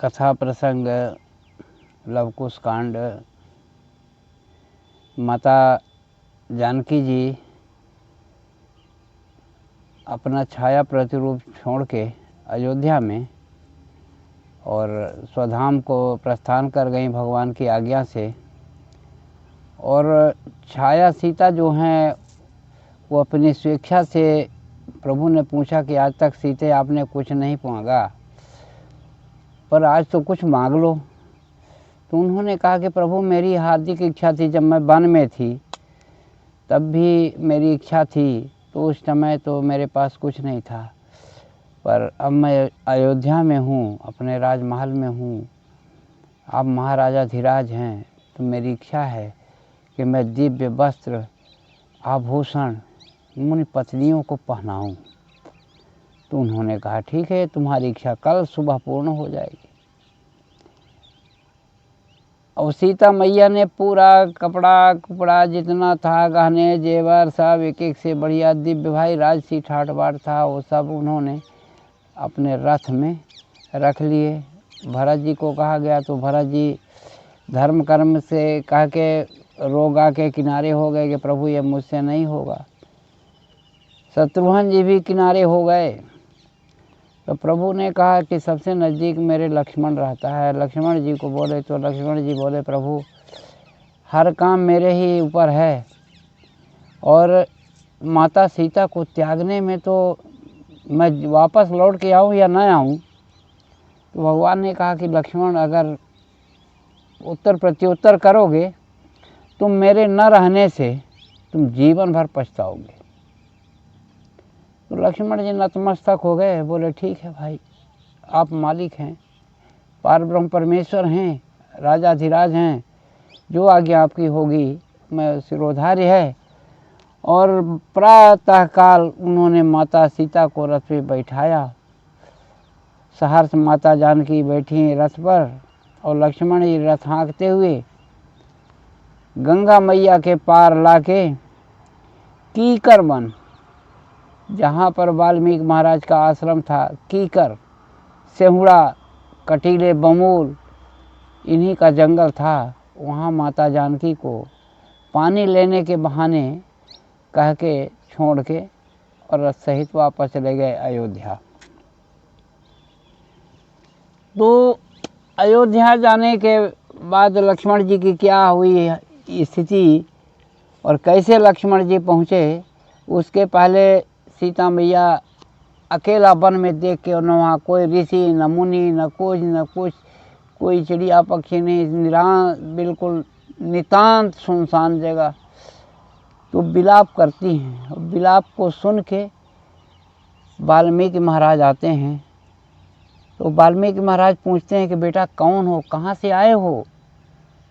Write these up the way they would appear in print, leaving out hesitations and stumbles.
कथा प्रसंग लवकुश कांड। माता जानकी जी अपना छाया प्रतिरूप छोड़ के अयोध्या में और स्वधाम को प्रस्थान कर गई भगवान की आज्ञा से। और छाया सीता जो हैं वो अपनी स्वेच्छा से, प्रभु ने पूछा कि आज तक सीते आपने कुछ नहीं मांगा, पर आज तो कुछ मांग लो। तो उन्होंने कहा कि प्रभु मेरी हार्दिक इच्छा थी, जब मैं वन में थी तब भी मेरी इच्छा थी, तो उस समय तो मेरे पास कुछ नहीं था, पर अब मैं अयोध्या में हूँ, अपने राजमहल में हूँ, आप महाराजा धीराज हैं, तो मेरी इच्छा है कि मैं दिव्य वस्त्र आभूषण मुनि पत्नियों को पहनाऊँ। तो उन्होंने कहा ठीक है, तुम्हारी इच्छा कल सुबह पूर्ण हो जाएगी। और सीता मैया ने पूरा कपड़ा जितना था, गहने जेवर सब एक एक से बढ़िया दिव्य भाई राजसी ठाट बाट था, वो सब उन्होंने अपने रथ में रख लिए। भरत जी को कहा गया तो भरत जी धर्म कर्म से कह के रोग आके किनारे हो गए कि प्रभु ये मुझसे नहीं होगा। शत्रुघ्न जी भी किनारे हो गए। तो प्रभु ने कहा कि सबसे नज़दीक मेरे लक्ष्मण रहता है। लक्ष्मण जी को बोले तो लक्ष्मण जी बोले प्रभु हर काम मेरे ही ऊपर है, और माता सीता को त्यागने में तो मैं वापस लौट के आऊँ या ना आऊँ। तो भगवान ने कहा कि लक्ष्मण अगर उत्तर प्रत्युत्तर करोगे तुम मेरे न रहने से तुम जीवन भर पछताओगे। तो लक्ष्मण जी नतमस्तक हो गए, बोले ठीक है भाई, आप मालिक हैं, पारब्रह्म परमेश्वर हैं, राजाधिराज हैं, जो आज्ञा आपकी होगी मैं सिरोधार्य है। और प्रातः काल उन्होंने माता सीता को रथ पे बैठाया। सहर्ष माता जानकी बैठी रथ पर और लक्ष्मण जी रथ हाँकते हुए गंगा मैया के पार लाके कीकर वन, जहाँ पर वाल्मीकि महाराज का आश्रम था, कीकर सेहुड़ा कटीले बमूल इन्हीं का जंगल था, वहाँ माता जानकी को पानी लेने के बहाने कह के छोड़ के और रथ सहित वापस चले गए अयोध्या। तो अयोध्या जाने के बाद लक्ष्मण जी की क्या हुई स्थिति और कैसे लक्ष्मण जी पहुँचे, उसके पहले सीता मैया अकेला वन में देख के, न वहाँ कोई ऋषि न मुनि न कुछ कोई चिड़िया पक्षी नहीं, बिल्कुल नितांत सुनसान जगह। तो विलाप करती हैं और विलाप को सुन के वाल्मीकि महाराज आते हैं। तो वाल्मीकि महाराज पूछते हैं कि बेटा कौन हो, कहाँ से आए हो,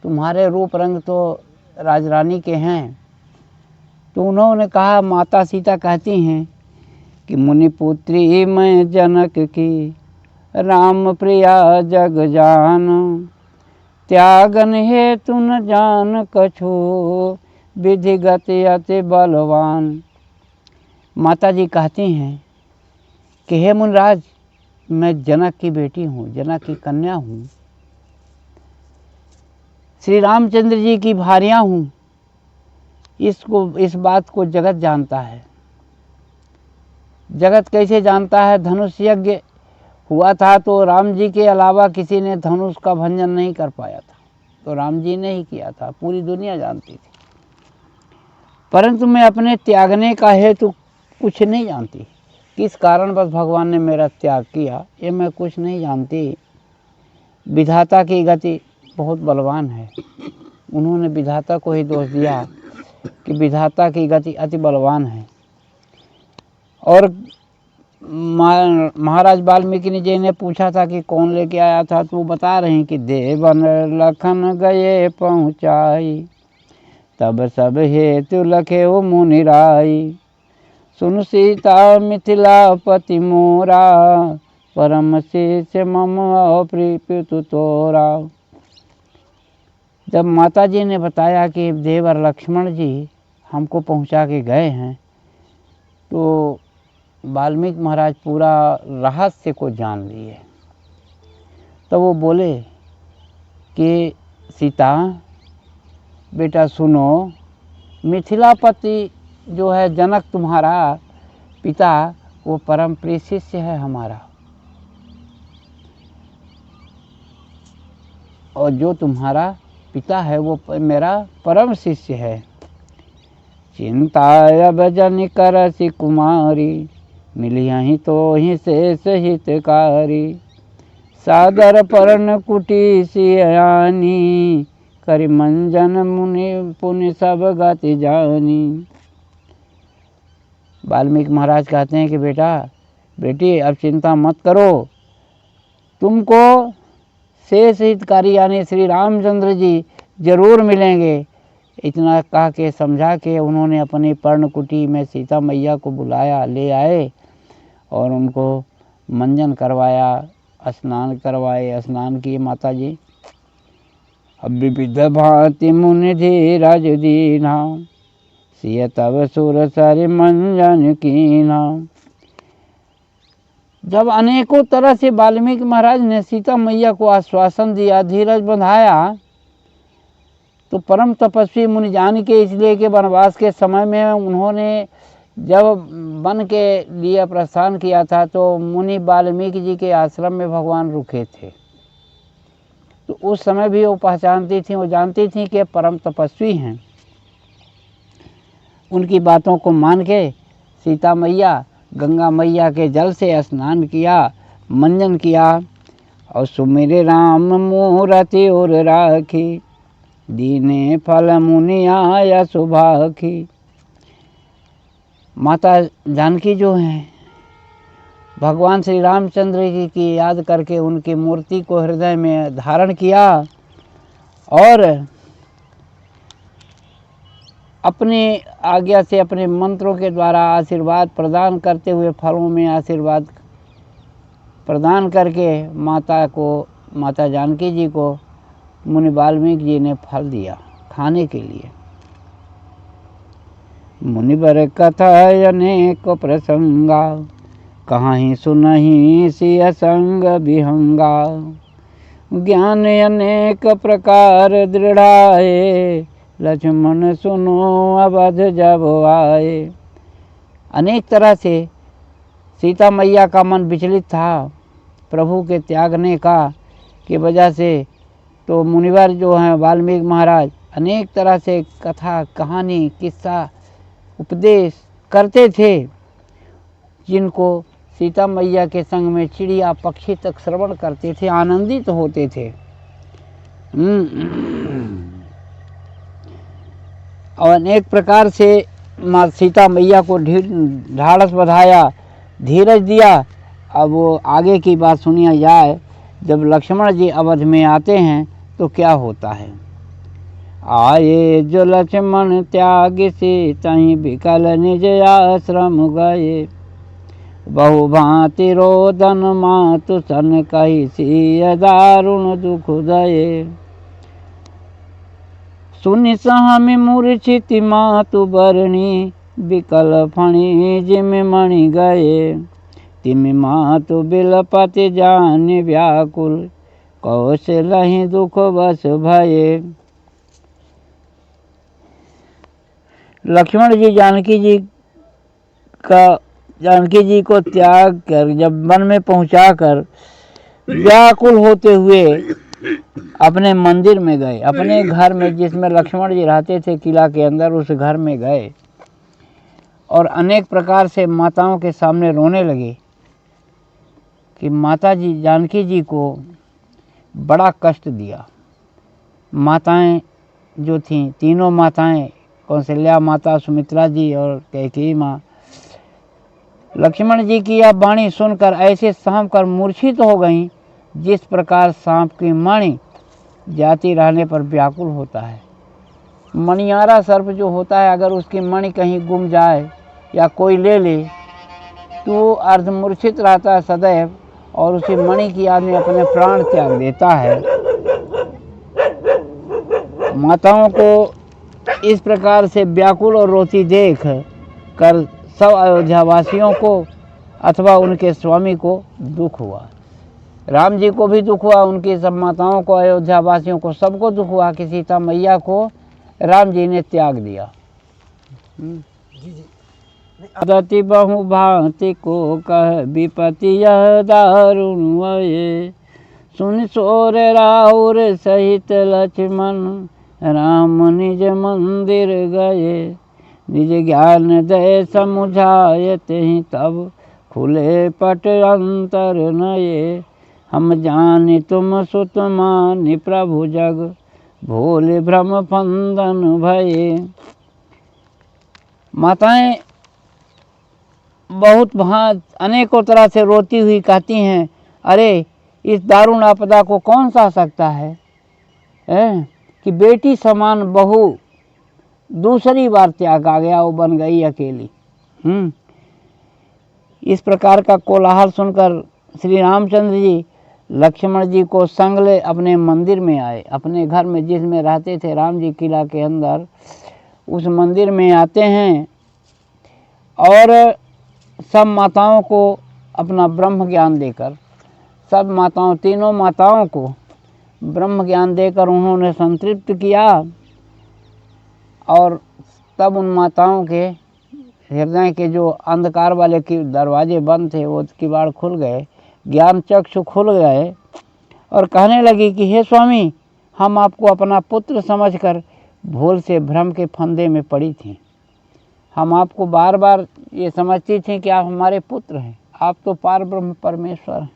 तुम्हारे रूप रंग तो राजरानी के हैं। तो उन्होंने कहा, माता सीता कहती हैं कि मुनिपुत्री मैं जनक की, राम प्रिया जग जान, त्यागन हेतु न जान कछु, विधिगत अति बलवान। माता जी कहती हैं कि हे मुनिराज, मैं जनक की बेटी हूँ, जनक की कन्या हूँ, श्री रामचंद्र जी की भार्या हूँ। इस बात को जगत जानता है। जगत कैसे जानता है? धनुष यज्ञ हुआ था तो राम जी के अलावा किसी ने धनुष का भंजन नहीं कर पाया था, तो राम जी ने ही किया था, पूरी दुनिया जानती थी। परंतु मैं अपने त्यागने का हेतु कुछ नहीं जानती, किस कारण बस भगवान ने मेरा त्याग किया ये मैं कुछ नहीं जानती। विधाता की गति बहुत बलवान है। उन्होंने विधाता को ही दोष दिया कि विधाता की गति अति बलवान है। और महाराज वाल्मीकि जी ने पूछा था कि कौन लेके आया था, तो वो बता रहे हैं कि देवन लखन गए पहुँचाई, तब सब हेतु लखे वो मुनिराई, सुन सीता मिथिलापति मोरा, परम शिष्य मम अप्रीत तोरा। जब माता जी ने बताया कि देवर लक्ष्मण जी हमको पहुंचा के गए हैं, तो वाल्मीकि महाराज पूरा रहस्य को जान लिए। तो वो बोले कि सीता बेटा सुनो, मिथिलापति जो है जनक तुम्हारा पिता, वो परम प्रिय शिष्य है हमारा, और जो तुम्हारा पिता है वो मेरा परम शिष्य है। चिंता अब जन करसि कुमारी, मिलियहि तो ही शेष हितकारी। सादर परण कुटी सियानी, करि मंजन मुनि पुनि सब गति जानी। वाल्मीकि महाराज कहते हैं कि बेटी अब चिंता मत करो, तुमको शेष हितकारी यानी श्री रामचंद्र जी जरूर मिलेंगे। इतना कह के समझा के उन्होंने अपनी पर्णकुटी में सीता मैया को बुलाया, ले आए और उनको मंजन करवाया, स्नान करवाए। स्नान किए माता जी। अब विविध भांति मुनि धीरज दीना, सिय तब सुर सरि मंजन कीना। जब अनेकों तरह से वाल्मीकि महाराज ने सीता मैया को आश्वासन दिया, धीरज बंधाया, तो परम तपस्वी मुनि जान के इसलिए कि वनवास के समय में उन्होंने जब वन के लिए प्रस्थान किया था तो मुनि वाल्मीकि जी के आश्रम में भगवान रुके थे। तो उस समय भी वो पहचानती थी, वो जानती थी कि परम तपस्वी हैं। उनकी बातों को मान के सीता मैया गंगा मैया के जल से स्नान किया, मंजन किया और सुमिरे राम मूरति और राखी, दीने फल मुनि आया सुभाखी। माता जानकी जो हैं भगवान श्री रामचंद्र जी की याद करके उनकी मूर्ति को हृदय में धारण किया और अपनी आज्ञा से अपने मंत्रों के द्वारा आशीर्वाद प्रदान करते हुए फलों में आशीर्वाद प्रदान करके माता जानकी जी को मुनि वाल्मीकि जी ने फल दिया खाने के लिए। मुनिवर कथा अनेक प्रसंगा, कहीं सुनहि सिय संग विहंगा। ज्ञान अनेक प्रकार दृढ़ाए, लक्ष्मण सुनो अवध जब आए। अनेक तरह से सीता मैया का मन विचलित था प्रभु के त्यागने का की वजह से। तो मुनिवर जो हैं वाल्मीकि महाराज अनेक तरह से कथा कहानी किस्सा उपदेश करते थे, जिनको सीता मैया के संग में चिड़िया पक्षी तक श्रवण करते थे, आनंदित होते थे। और अनेक प्रकार से माँ सीता मैया को ढाढ़स बधाया, धीरज दिया। अब वो आगे की बात सुनिए जाए। जब लक्ष्मण जी अवध में आते हैं तो क्या होता है। आए जो लक्ष्मण त्याग से, तहीं विकल निज आश्रम गए। बहु भांति रोदन मातु सन, कही सिय दारुण दुख दये। सुनि सहमि मूर्छित मातु बरणी, विकल फणी जिम मणि गए। तिमि मातु बिलपति जान व्याकुल, कौशलहि दुख बस भये। लक्ष्मण जी जानकी जी को त्याग कर जब वन में पहुंचाकर व्याकुल होते हुए अपने मंदिर में गए, अपने घर में जिसमें लक्ष्मण जी रहते थे किला के अंदर, उस घर में गए और अनेक प्रकार से माताओं के सामने रोने लगे कि माता जी जानकी जी को बड़ा कष्ट दिया। माताएं जो थीं, तीनों माताएं, कौशल्या माता, सुमित्रा जी और कैकेयी माँ, लक्ष्मण जी की यह वाणी सुनकर ऐसे सांप कर मूर्छित हो गईं जिस प्रकार सांप की मणि जाती रहने पर व्याकुल होता है। मणियारा सर्प जो होता है, अगर उसकी मणि कहीं गुम जाए या कोई ले ले तो अर्धमूर्छित रहता है सदैव और उसी मणि की याद में अपने प्राण त्याग देता है। माताओं को इस प्रकार से व्याकुल और रोती देख कर सब अयोध्यावासियों को अथवा उनके स्वामी को दुख हुआ। राम जी को भी दुख हुआ, उनकी सब माताओं को, अयोध्या वासियों को, सबको दुख हुआ कि सीता मैया को राम जी ने त्याग दिया। दति बहु भांति को कह विपति यह दारुण ये, सुन सोर राउर सहित लक्ष्मण राम निज मंदिर गए, निज ज्ञान दे समुझाए तेहि तब खुले पट अंतर नये, हम जानि तुम सुत मानि प्रभु जग भोले भ्रम फंदन भये। माताएं बहुत अनेकों तरह से रोती हुई कहती हैं, अरे इस दारुण आपदा को कौन सह सकता है, कि बेटी समान बहू दूसरी बार त्याग आ गया, वो बन गई अकेली। इस प्रकार का कोलाहल सुनकर श्री रामचंद्र जी लक्ष्मण जी को संग ले अपने मंदिर में आए। अपने घर में जिसमें रहते थे राम जी किला के अंदर, उस मंदिर में आते हैं और सब माताओं को अपना ब्रह्म ज्ञान देकर, सब माताओं, तीनों माताओं को ब्रह्म ज्ञान देकर उन्होंने संतृप्त किया। और तब उन माताओं के हृदय के जो अंधकार वाले की दरवाजे बंद थे वो किवाड़ खुल गए, ज्ञान चक्षु खुल गए और कहने लगी कि हे स्वामी, हम आपको अपना पुत्र समझकर भूल से भ्रम के फंदे में पड़ी थी। हम आपको बार बार ये समझती थी कि आप हमारे पुत्र हैं, आप तो पार ब्रह्म परमेश्वर हैं।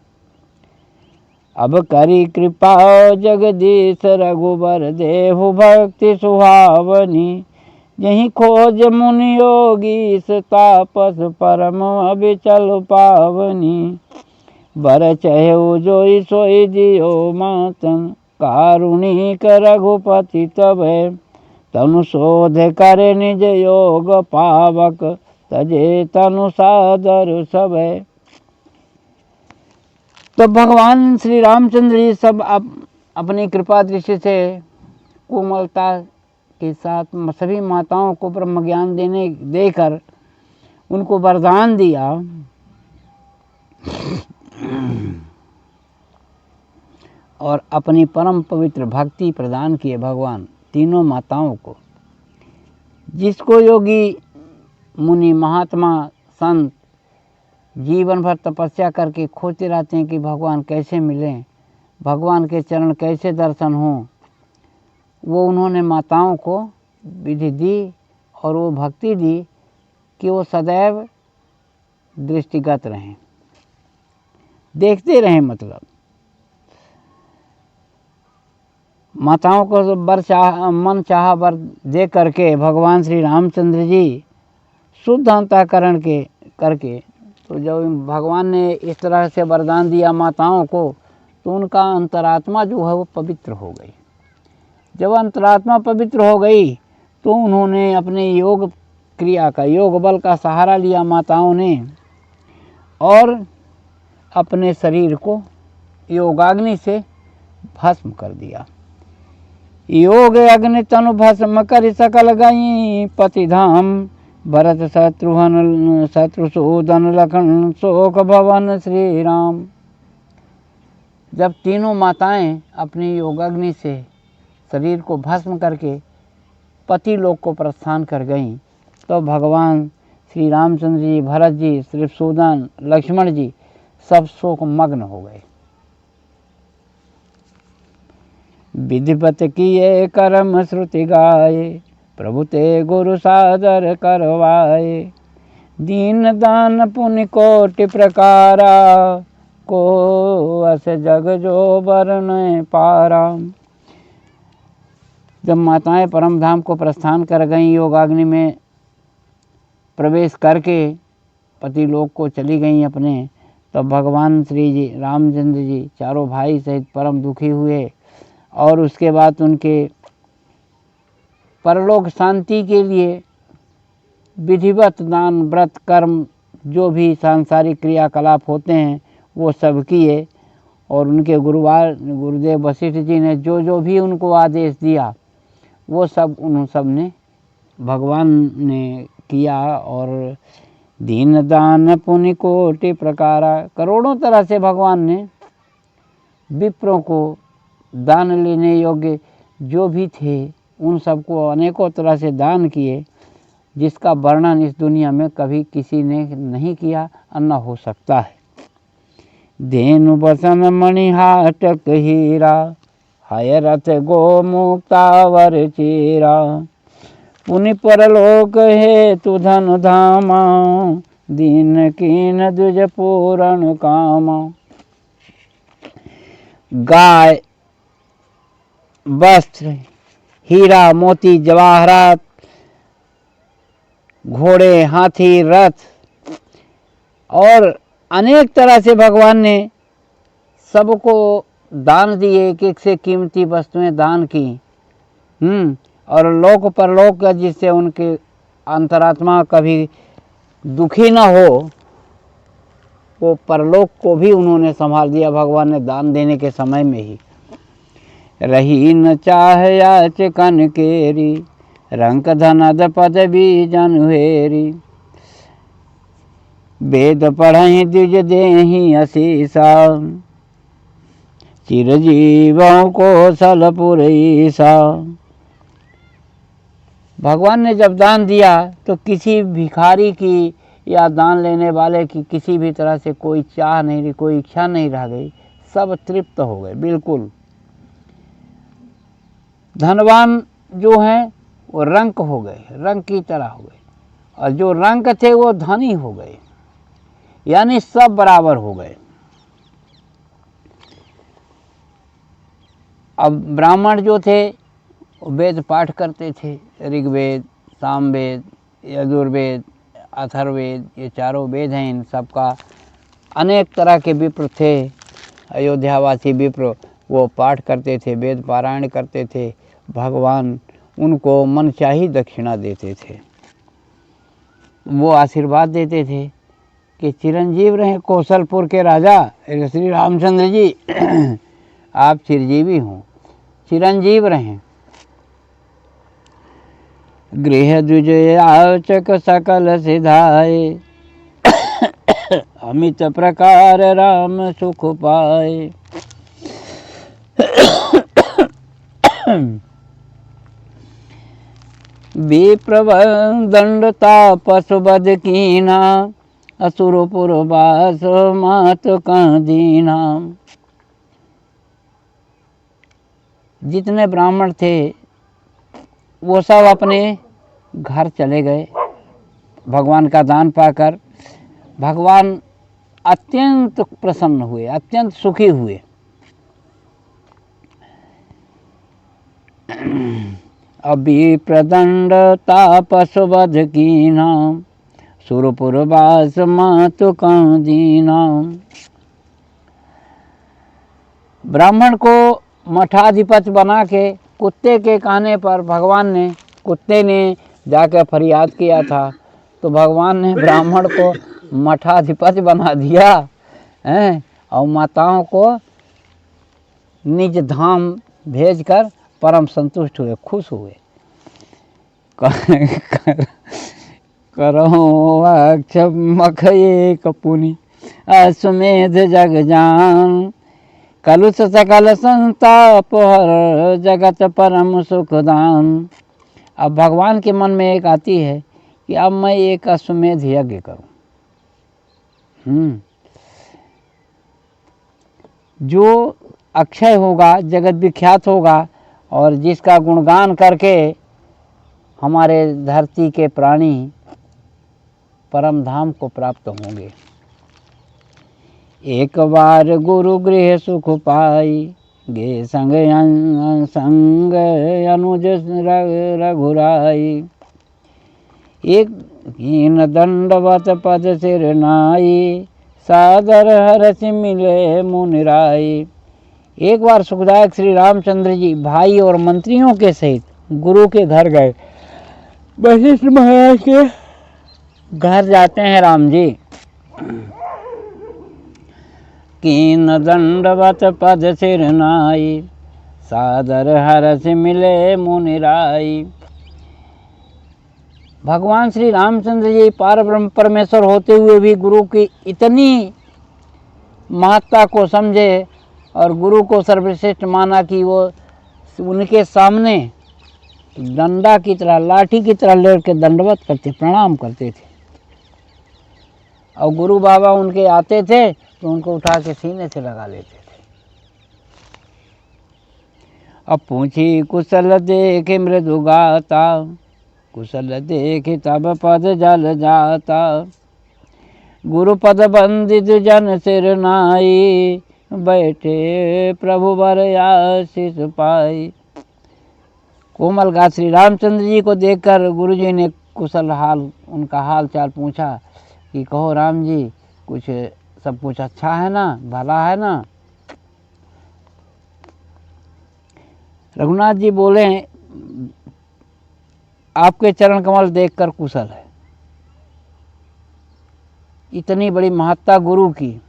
अब करी कृपा जगदीश रघुबर देहु भक्ति सुहावनी, यही खोज मुनि योगी तापस परम अभिचल पावनी, बर चहु जोई सोई जियो मातन कारुणिक रघुपति तबे, तनु शोध करे निज योग पावक तजे तनु सादर सबे। तो भगवान श्री रामचंद्र जी सब अपनी कृपा दृष्टि से कोमलता के साथ सभी माताओं को ब्रह्म ज्ञान देकर उनको वरदान दिया और अपनी परम पवित्र भक्ति प्रदान किए भगवान तीनों माताओं को। जिसको योगी मुनि महात्मा संत जीवन भर तपस्या करके खोजते रहते हैं कि भगवान कैसे मिलें, भगवान के चरण कैसे दर्शन हों, वो उन्होंने माताओं को विधि दी और वो भक्ति दी कि वो सदैव दृष्टिगत रहें, देखते रहें। मतलब माताओं को मन चाहा वर दे करके भगवान श्री रामचंद्र जी शुद्ध अंतःकरण करके, तो जब भगवान ने इस तरह से वरदान दिया माताओं को, तो उनका अंतरात्मा जो है वो पवित्र हो गई। जब अंतरात्मा पवित्र हो गई तो उन्होंने अपने योग क्रिया का, योग बल का सहारा लिया माताओं ने और अपने शरीर को योगाग्नि से भस्म कर दिया। योग अग्नि तनु भस्म कर सकल गई पति धाम, भरत शत्रुघ्न शत्रुसूदन लखन शोक भवन श्री राम। जब तीनों माताएं अपनी योगाग्नि से शरीर को भस्म करके पति लोक को प्रस्थान कर गईं, तो भगवान श्री रामचंद्र जी, भरत जी, शत्रुसूदन, लक्ष्मण जी सब शोक मग्न हो गए। विधिवत किए कर्म श्रुति गाये, प्रभु ते गुरु सादर करवाए, दीन दान पुण्य कोटि प्रकारा, को अस जग जो वर्ण पारा। जब माताएं परम धाम को प्रस्थान कर गईं, योगाग्नि में प्रवेश करके पति लोक को चली गईं अपने, तब भगवान श्री जी रामचंद्र जी चारों भाई सहित परम दुखी हुए और उसके बाद उनके परलोक शांति के लिए विधिवत दान व्रत कर्म जो भी सांसारिक क्रियाकलाप होते हैं वो सब किए और उनके गुरुदेव वशिष्ठ जी ने जो जो भी उनको आदेश दिया वो सब उन सब ने भगवान ने किया। और दीन दान पुण्य कोटि प्रकारा, करोड़ों तरह से भगवान ने विप्रों को दान लेने योग्य जो भी थे उन सबको अनेकों तरह से दान किए, जिसका वर्णन इस दुनिया में कभी किसी ने नहीं किया और न हो सकता है। धेनु बसन मणिहाटक हीरा, हाय रथ गो मुक्तावर चीरा, पुनि परलोक हेतु धन धामा, दीन कीन द्विज पूरण कामा। गाय, वस्त्र, हीरा मोती जवाहरात, घोड़े, हाथी, रथ और अनेक तरह से भगवान ने सबको दान दिए, एक एक से कीमती वस्तुएं दान की। और लोक परलोक का, जिससे उनके अंतरात्मा कभी दुखी न हो, वो परलोक को भी उन्होंने संभाल दिया भगवान ने दान देने के समय में ही। रही न चाह याचकन केरी, रंक धनद पदवी जनुहेरी, वेद पढ़हि द्विज देहि असीसा, चिरजीवों को सलपुर ईसा। भगवान ने जब दान दिया तो किसी भिखारी की या दान लेने वाले की किसी भी तरह से कोई चाह नहीं रही, कोई इच्छा नहीं रह गई, सब तृप्त हो गए बिल्कुल। धनवान जो हैं वो रंक हो गए, रंक की तरह हो गए, और जो रंक थे वो धनी हो गए, यानी सब बराबर हो गए। अब ब्राह्मण जो थे वो वेद पाठ करते थे, ऋग्वेद, सामवेद, यजुर्वेद, अथर्ववेद, ये चारों वेद हैं। इन सब का अनेक तरह के विप्र थे, अयोध्यावासी विप्र, वो पाठ करते थे, वेद पारायण करते थे। भगवान उनको मनचाही दक्षिणा देते थे, वो आशीर्वाद देते थे कि चिरंजीव रहें कौशलपुर के राजा श्री रामचंद्र जी, आप चिरंजीवी हों, चिरंजीव रहें। गृह द्विज याचक सकल सिधाए, अमित प्रकार राम सुख पाए। विप्रदंड तापसवध कीना, असुरपुर वास मात का दीना। जितने ब्राह्मण थे वो सब अपने घर चले गए भगवान का दान पाकर। भगवान अत्यंत प्रसन्न हुए, अत्यंत सुखी हुए। अभी प्रदंड तापसवध कीना, सुरपुर वास मातु का दीना। ब्राह्मण को मठाधिपति बना के कुत्ते के कहने पर भगवान ने, कुत्ते ने जाकर फरियाद किया था, तो भगवान ने ब्राह्मण को मठाधिपति बना दिया हैं, और माताओं को निज धाम भेजकर परम संतुष्ट हुए, खुश हुए। करो अक्षमख एक पुनि, अश्वमेध जग जान, कलुष सकल संताप हर, जगत परम सुखदान। अब भगवान के मन में एक आती है कि अब मैं एक अश्वमेध यज्ञ करूं, जो अक्षय होगा, जगत विख्यात होगा, और जिसका गुणगान करके हमारे धरती के प्राणी परम धाम को प्राप्त होंगे। एक बार गुरु गृह सुख पाई, गे संग संग अनुज रघुराई। एक हीन दंडवत पद सिर नाई, सादर हरस मिले मुनिराई। एक बार सुखदायक श्री रामचंद्र जी भाई और मंत्रियों के सहित गुरु के घर गए। वशिष्ठ महाराज के घर जाते हैं राम जी। कीन दंडवत पद सिर नाई, सादर हरस मिले मुनिराई। भगवान श्री रामचंद्र जी पारब्रह्म परमेश्वर होते हुए भी गुरु की इतनी महत्ता को समझे और गुरु को सर्वश्रेष्ठ माना कि वो उनके सामने डंडा की तरह, लाठी की तरह लेकर दंडवत करते, प्रणाम करते थे। और गुरु बाबा उनके आते थे तो उनको उठा के सीने से लगा लेते थे। अब पूछी कुशल देखे मृदु गाता, कुशल देखे तब पद जल जाता। गुरु पद बंदित जन सिर नाई, बैठे प्रभु बर आशीष पाई। कोमल गा श्री रामचंद्र जी को देखकर गुरु जी ने कुशल हाल, उनका हाल चाल पूछा कि कहो राम जी, कुछ सब कुछ अच्छा है ना, भला है ना। रघुनाथ जी बोले, आपके चरण कमल देखकर कुशल है। इतनी बड़ी महत्ता गुरु की।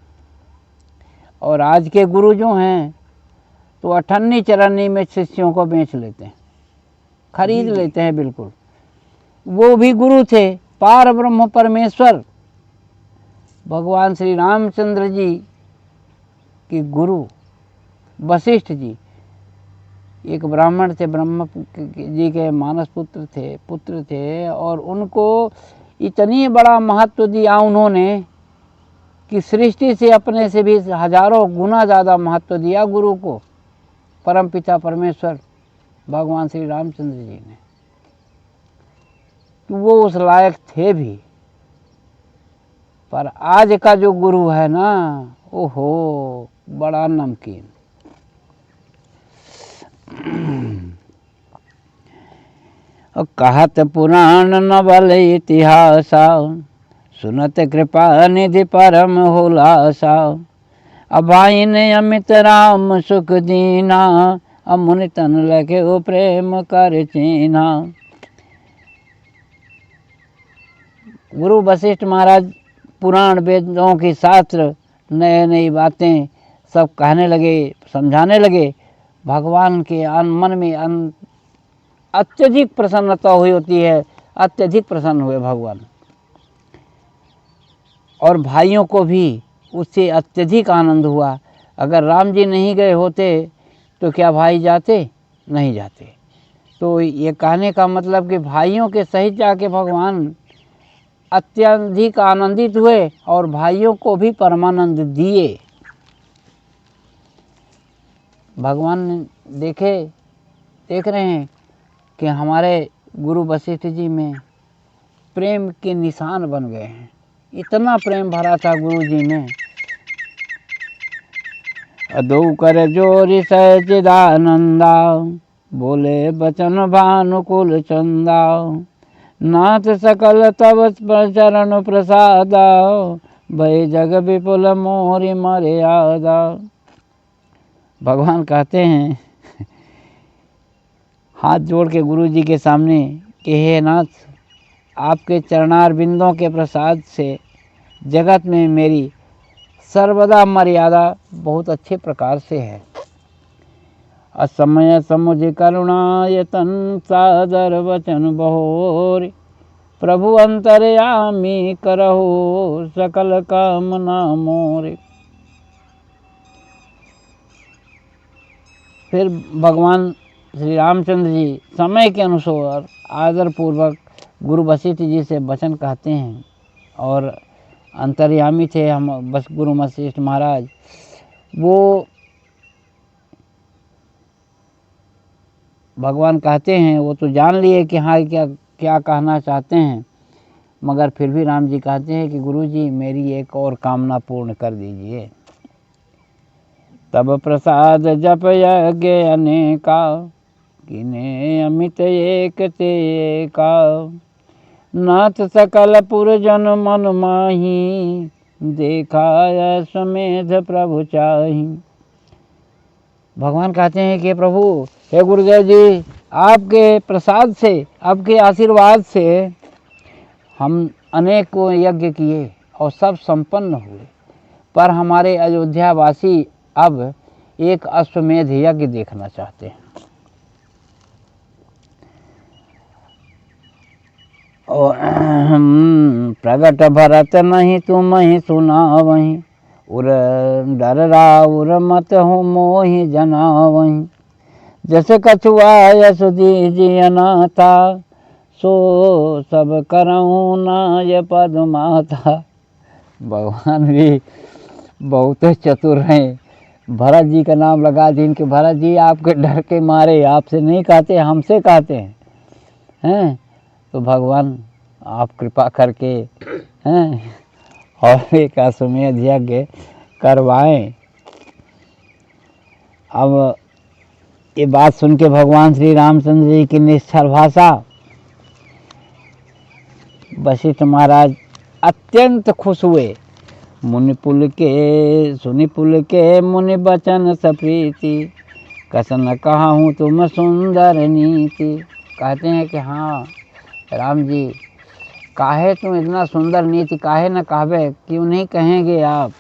और आज के गुरु जो हैं तो अठन्नी चरन्नी में शिष्यों को बेच लेते हैं, खरीद लेते हैं बिल्कुल। वो भी गुरु थे, पार ब्रह्म परमेश्वर भगवान श्री रामचंद्र जी के गुरु वशिष्ठ जी एक ब्राह्मण थे, ब्रह्म जी के मानस पुत्र थे। और उनको इतनी बड़ा महत्व दिया उन्होंने कि सृष्टि से अपने से भी हजारों गुना ज़्यादा महत्व दिया गुरु को परमपिता परमेश्वर भगवान श्री रामचंद्र जी ने। तो वो उस लायक थे भी। पर आज का जो गुरु है ना, ओहो बड़ा नमकीन। कहत पुराण नवल इतिहासा, सुनत कृपा निधि परम हुलासा। अभाइन अमित राम सुख दीना, अमुनि तन लगे ओ प्रेम कर चीना। गुरु वशिष्ठ महाराज पुराण वेदों की शास्त्र, नए नई बातें सब कहने लगे, समझाने लगे। भगवान के मन में अत्यधिक प्रसन्नता हुई होती है, अत्यधिक प्रसन्न हुए भगवान। और भाइयों को भी उससे अत्यधिक आनंद हुआ। अगर राम जी नहीं गए होते तो क्या भाई जाते? नहीं जाते। तो ये कहने का मतलब कि भाइयों के सहित जाके भगवान अत्यधिक आनंदित हुए और भाइयों को भी परमानंद दिए। भगवान देख रहे हैं कि हमारे गुरु वशिष्ठ जी में प्रेम के निशान बन गए हैं। इतना प्रेम भरा था गुरु जी में। अदो कर जोरी सचिदानंदा, बोले बचन भानुकुल चंदा। नाथ सकल तव चरण प्रसादा, भय जग विपुल मोरि मर्यादा। भगवान कहते हैं हाथ जोड़ के गुरु जी के सामने कि हे नाथ, आपके चरणार बिंदों के प्रसाद से जगत में मेरी सर्वदा मर्यादा बहुत अच्छे प्रकार से है। असमय समुझ करुणायतन, सादर वचन बहोर। प्रभु अंतर्यामी करहु, सकल कामना मोर। फिर भगवान श्री रामचंद्र जी समय के अनुसार आदर पूर्वक गुरु वशिष्ठ जी से वचन कहते हैं। और अंतर्यामी थे हम बस गुरु वशिष्ठ महाराज, वो भगवान कहते हैं, वो तो जान लिए कि हाँ क्या क्या कहना चाहते हैं, मगर फिर भी राम जी कहते हैं कि गुरु जी मेरी एक और कामना पूर्ण कर दीजिए। तब प्रसाद जप यज्ञ अनेका, किने अमित एक ते का। नाथ सकल पुरजन मन माही, देखा समेध प्रभु चाही। भगवान कहते हैं कि प्रभु, हे गुरुदेव जी, आपके प्रसाद से, आपके आशीर्वाद से हम अनेक यज्ञ किए और सब संपन्न हुए, पर हमारे अयोध्यावासी अब एक अश्वमेध यज्ञ देखना चाहते हैं। और प्रगट भरत नहीं तुम ही सुना वहीं, उर डर राउर मत हो मोहि जनावहीं। जैसे कछुआ यस दीजिए अनाथा, सो सब करऊँ नाय पद माथा। भगवान भी बहुत चतुर हैं। भरत जी का नाम लगा दी कि भरत जी आपके डर के मारे आपसे नहीं कहते, हमसे कहते हैं। तो भगवान आप कृपा करके हैं और एक अश्वमेध यज्ञ करवाएं। अब ये बात सुन के भगवान श्री रामचंद्र जी की निश्चल भाषा, वशिष्ठ महाराज अत्यंत खुश हुए। मुनि पुल के मुनि बचन सप्रीति, कसन कहाहूँ तुम सुंदर नीति। कहते हैं कि हाँ राम जी, काहे तुम इतना सुंदर नीति काहे न कहबे, क्यों नहीं कहेंगे आप।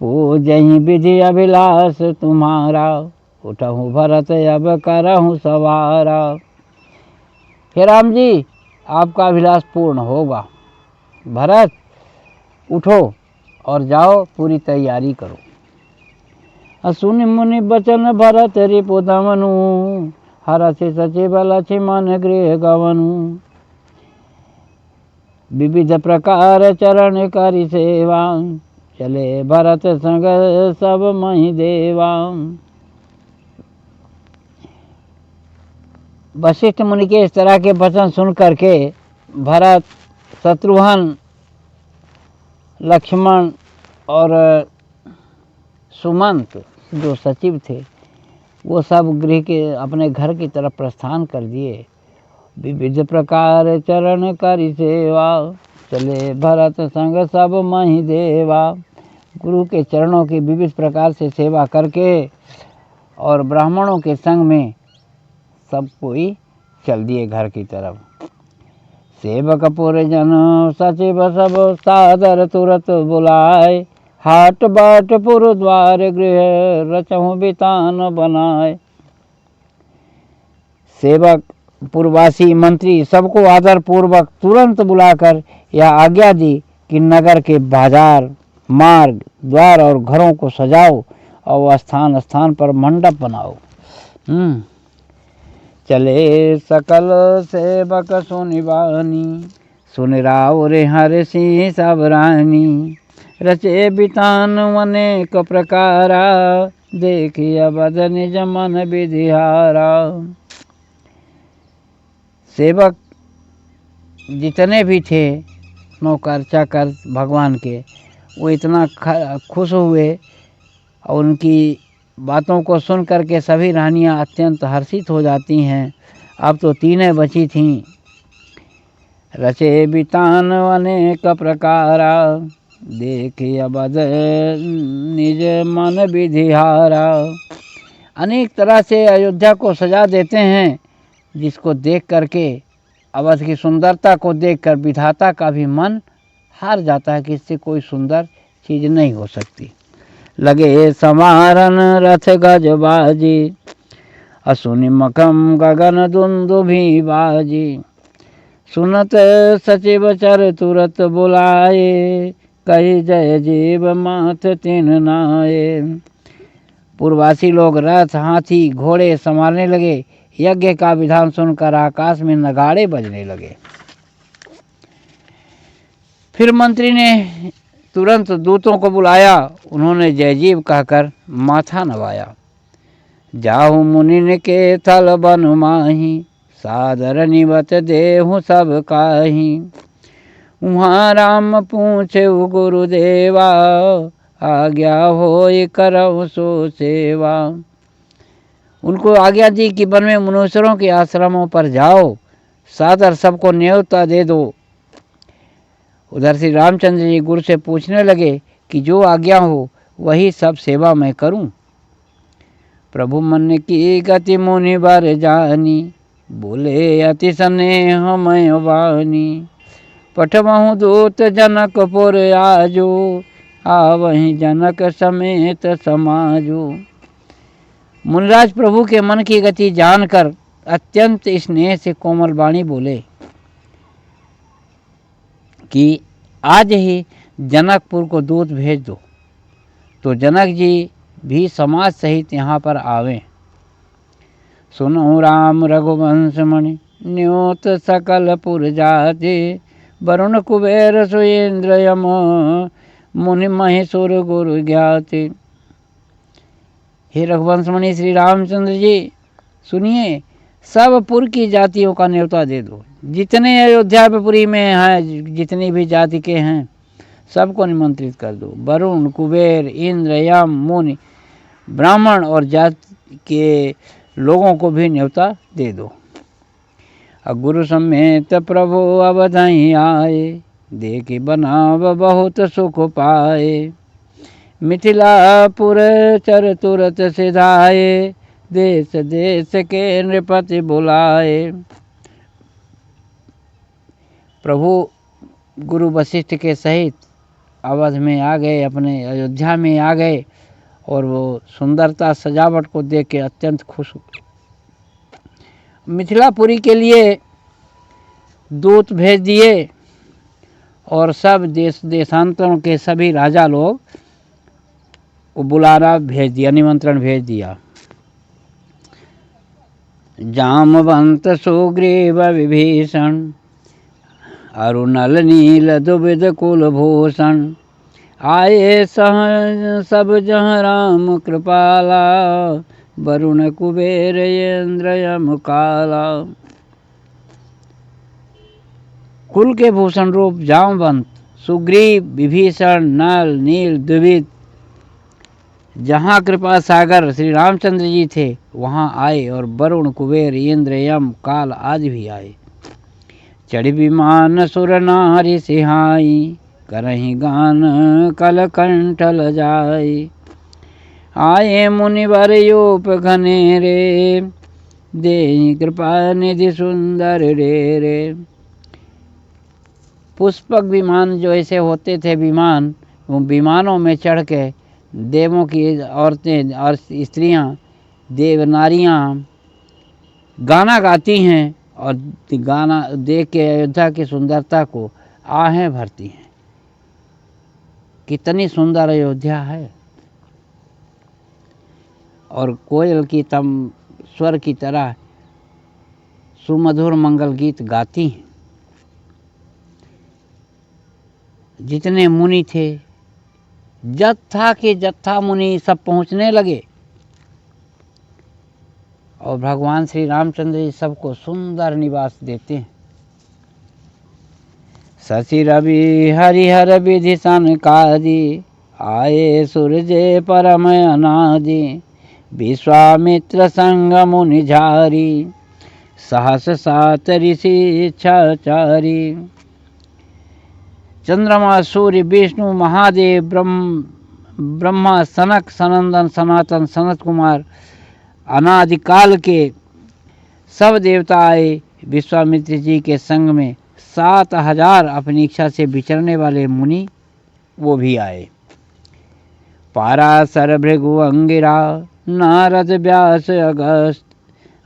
पूजहि विधि अभिलाष तुम्हारा, उठहूँ भरत अब करहूँ सवारा। हे राम जी, आपका अभिलाष पूर्ण होगा। भरत उठो और जाओ, पूरी तैयारी करो। असुनि मुनि बचन भरत रिपु दमनु, हरषि सचिव लक्ष्मण गृह गवनु। विविध प्रकार चरण करि सेवा, चले भरत संग सब महि देवा। वशिष्ठ मुनि के इस तरह के वचन सुन करके भरत, शत्रुघ्न, लक्ष्मण और सुमंत जो सचिव थे, वो सब गृह के अपने घर की तरफ प्रस्थान कर दिए। विविध प्रकार चरण करि सेवा, चले भरत संग सब महि देवा। गुरु के चरणों की विविध प्रकार से सेवा करके और ब्राह्मणों के संग में सब कोई चल दिए घर की तरफ। सेवक पुरजन सचिव सब सादर तुरत बुलाए, हाट बाट पुर द्वार गृह रचहु बितान बनाए। सेवक, पूर्ववासी, मंत्री सबको आदर पूर्वक तुरंत बुलाकर यह आज्ञा दी कि नगर के बाजार, मार्ग, द्वार और घरों को सजाओ और स्थान स्थान पर मंडप बनाओ। चले सकल सेवक सुनिबानी, सुनि राउर हरषि सब रानी। रचे बितान अनेक प्रकारा, देखिय बद निज मन विधिहारा। सेवक जितने भी थे, नौकर चाकर भगवान के, वो इतना खुश हुए और उनकी बातों को सुन करके सभी रानियां अत्यंत हर्षित हो जाती हैं। अब तो तीनें बची थीं। रचे बितान अनेक प्रकारा, देखिय बद निज मन विधिहारा। अनेक तरह से अयोध्या को सजा देते हैं, जिसको देख करके, अवध की सुंदरता को देखकर विधाता का भी मन हार जाता है कि इससे कोई सुंदर चीज़ नहीं हो सकती। लगे समारन रथ गजबाजी, असुनि मखम गगन दुंदुभि बाजी। सुनत सचिव चर तुरत बुलाए, कही जय जीव माथ तिन नाये। पूर्ववासी लोग रथ, हाथी, घोड़े संभालने लगे। यज्ञ का विधान सुनकर आकाश में नगाड़े बजने लगे। फिर मंत्री ने तुरंत दूतों को बुलाया। उन्होंने जय जीव कहकर माथा नवाया। जाहु मुनि के थल बन माही, सादर निवत देहु सब काही। उहाँ राम पूछे गुरुदेवा, आज्ञा होय करहु सो सेवा। उनको आज्ञा दी कि वन में मनुष्यों के आश्रमों पर जाओ, सादर सबको न्योता दे दो। उधर श्री रामचंद्र जी गुरु से पूछने लगे कि जो आज्ञा हो वही सब सेवा मैं करूं। प्रभु मन की गति मुनि बर जानी, बोले अति स्नेह मैं वानी। पठवहु दूत जनकपुर आजो, आवहि जनक समेत समाजो। मुनिराज प्रभु के मन की गति जानकर अत्यंत स्नेह से कोमल वाणी बोले कि आज ही जनकपुर को दूत भेज दो तो जनक जी भी समाज सहित यहाँ पर आवें। सुनो राम रघुवंश मणि न्योत सकल पुर जाति, वरुण कुबेर सुरेंद्र यम मुनि महेश्वर गुरु ज्ञाति। हे रघुवंश मणि श्री रामचंद्र जी सुनिए, सब पुर की जातियों का न्योता दे दो। जितने अयोध्यापुरी में हैं, जितनी भी जाति के हैं, सबको निमंत्रित कर दो। वरुण कुबेर इंद्र यम मुनि ब्राह्मण और जाति के लोगों को भी न्योता दे दो। गुरु समेत प्रभु अवधि आए, देखी बनाव बहुत सुख पाए। मिथिलापुर चर तुरत सिधाए, देश देश के नृपति बुलाए। प्रभु गुरु वशिष्ठ के सहित अवध में आ गए, अपने अयोध्या में आ गए, और वो सुंदरता सजावट को देख के अत्यंत खुश हुए। मिथिलापुरी के लिए दूत भेज दिए और सब देश देशांतरों के सभी राजा लोग को बुलाना भेज दिया, निमंत्रण भेज दिया। जामवंत सुग्रीव विभीषण, अरुणल नील दुविध कुलभूषण। आए सह सब जहाँ राम कृपाला, वरुण कुबेर इंद्र यम काला। कुल के भूषण रूप जामवंत सुग्रीव विभीषण नल नील द्विविध, जहाँ कृपा सागर श्री रामचंद्र जी थे वहाँ आए, और वरुण कुबेर इंद्र यम काल आदि भी आए। चढ़ विमान सुर नारी सिहाई, करहि गान कल कंठल जाई। आए मुनिवर यूप घनेरे, देहि कृपा निधि सुंदर रे रे। पुष्पक विमान जो ऐसे होते थे विमान, वो विमानों में चढ़ के देवों की औरतें और स्त्रियां, देव नारियां गाना गाती हैं, और गाना देख के अयोध्या की सुंदरता को आहें भरती हैं। कितनी सुंदर अयोध्या है, और कोयल की तम स्वर की तरह सुमधुर मंगल गीत गाती हैं। जितने मुनि थे, जत्था के जत्था मुनि सब पहुंचने लगे, और भगवान श्री रामचंद्र जी सबको सुंदर निवास देते हैं। शशि रवि हरिहर विधि सनकादि, आए सूर्य परम अनादि। विश्वामित्र संग मुनि झारी, सहस सात ऋषि इच्छाचारी। चंद्रमा सूर्य विष्णु महादेव ब्रह्मा सनक सनंदन सनातन सनत कुमार अनादिकाल के सब देवता आए विश्वामित्र जी के संग में। 7,000 अपनी इच्छा से विचरने वाले मुनि वो भी आए। पाराशर भृगु अंगिरा, नारद व्यास अगस्त।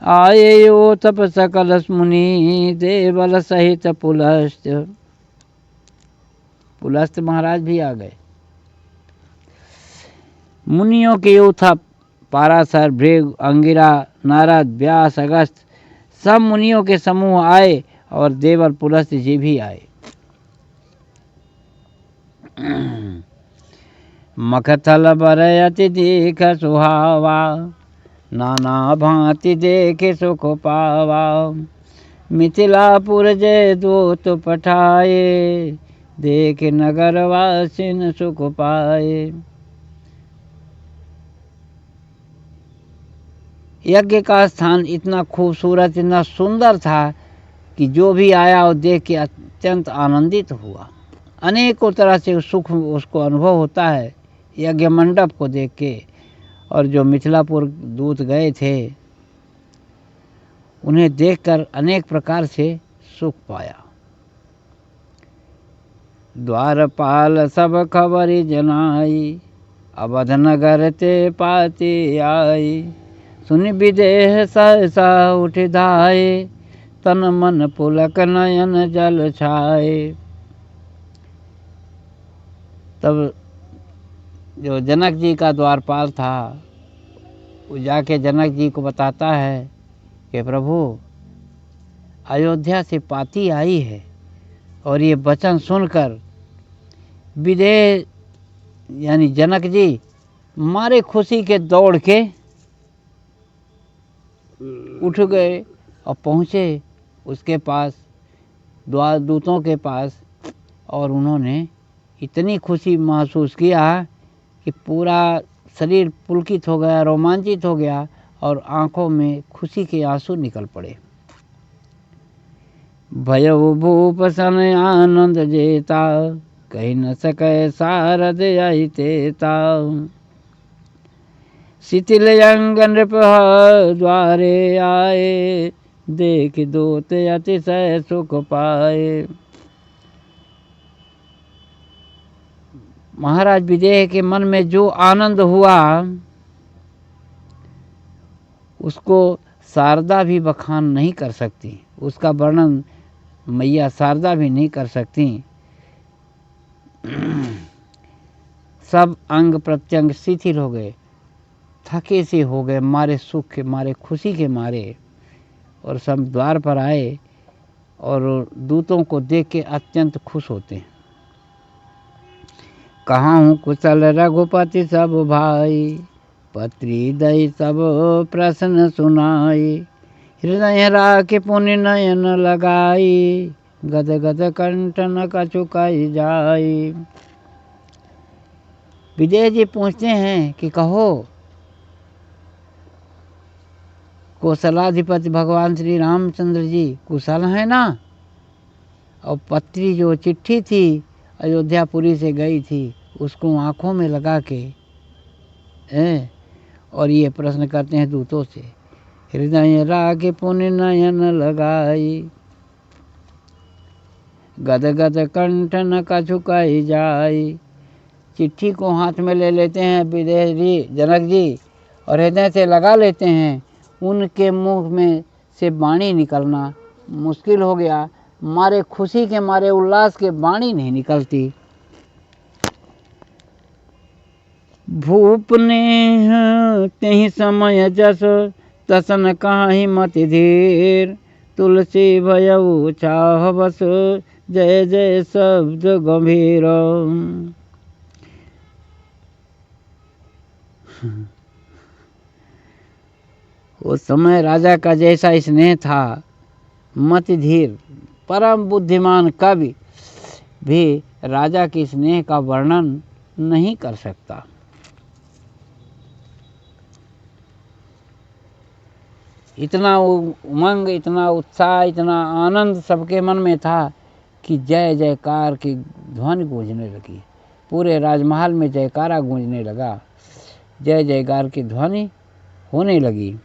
आए यो तप सकल मुनि, देवल सहित पुलस्त। पुलस्त महाराज भी आ गए। मुनियों के यो था पाराशर भृगु अंगिरा नारद व्यास अगस्त, सब मुनियों के समूह आए, और देवल पुलस्त जी भी आए। मखथल बरयति देख सुहावा, नाना भांति देख सुख पावा। मिथिलापुर जय दूत पठाए, देख नगर वासिन सुख पाए। यज्ञ का स्थान इतना खूबसूरत, इतना सुंदर था कि जो भी आया और देख के अत्यंत आनंदित हुआ। अनेकों तरह से सुख उसको अनुभव होता है यज्ञ मंडप को देख के। और जो मिथिलापुर दूत गए थे, उन्हें देखकर अनेक प्रकार से सुख पाया। द्वारपाल सब खबरी जनाई, अवध नगर ते पाती आई। सुनि विदेह सहसा उठ धाये, तन मन पुलक नयन जल छाए। तब जो जनक जी का द्वारपाल था वो जाके जनक जी को बताता है कि प्रभु अयोध्या से पाती आई है और ये वचन सुनकर विदेह यानी जनक जी मारे खुशी के दौड़ के उठ गए और पहुँचे उसके पास, दूतों के पास, और उन्होंने इतनी खुशी महसूस किया कि पूरा शरीर पुलकित हो गया, रोमांचित हो गया और आंखों में खुशी के आंसू निकल पड़े। भयउ भूप सन आनंद जेता, कही न सके सारद आई तेता। शिथिल अंग नृप द्वारे आए, देख दूत अतिशय सुख पाए। महाराज विदेह के मन में जो आनंद हुआ उसको शारदा भी बखान नहीं कर सकती, उसका वर्णन मैया शारदा भी नहीं कर सकती। सब अंग प्रत्यंग शिथिल हो गए, थके से हो गए, मारे सुख के मारे, खुशी के मारे, और सब द्वार पर आए और दूतों को देख के अत्यंत खुश होते हैं। कहाँ हूँ कुशल रघुपति सब भाई, पत्री दई सब प्रश्न सुनाई। हृदय राख पुण्य नयन लगाई, गद गद कंठ न कछुकाई जाई। विजय जी पूछते हैं कि कहो, कौशलाधिपति भगवान श्री रामचंद्र जी कुशल हैं ना? और पत्री जो चिट्ठी थी अयोध्यापुरी से गई थी उसको आंखों में लगा के और ये प्रश्न करते हैं दूतों से, हृदय राग पुण्य नयन लगाई, गद गद कंठ न कछुकाई जाई। चिट्ठी को हाथ में ले लेते हैं विदेह जी, जनक जी, और हृदय से लगा लेते हैं। उनके मुंह में से वाणी निकलना मुश्किल हो गया, मारे खुशी के मारे, उल्लास के वाणी नहीं निकलती। भूप ने तेहि समय जस, तसन काहि मति धीर। तुलसी भयउ चाह बस, जय जय शब्द गंभीर। उस समय राजा का जैसा स्नेह था, मति धीर परम बुद्धिमान कवि भी राजा के स्नेह का वर्णन नहीं कर सकता। इतना उमंग, इतना उत्साह, इतना आनंद सबके मन में था कि जय जयकार की ध्वनि गूंजने लगी। पूरे राजमहल में जयकारा गूंजने लगा, जय जयकार की ध्वनि होने लगी।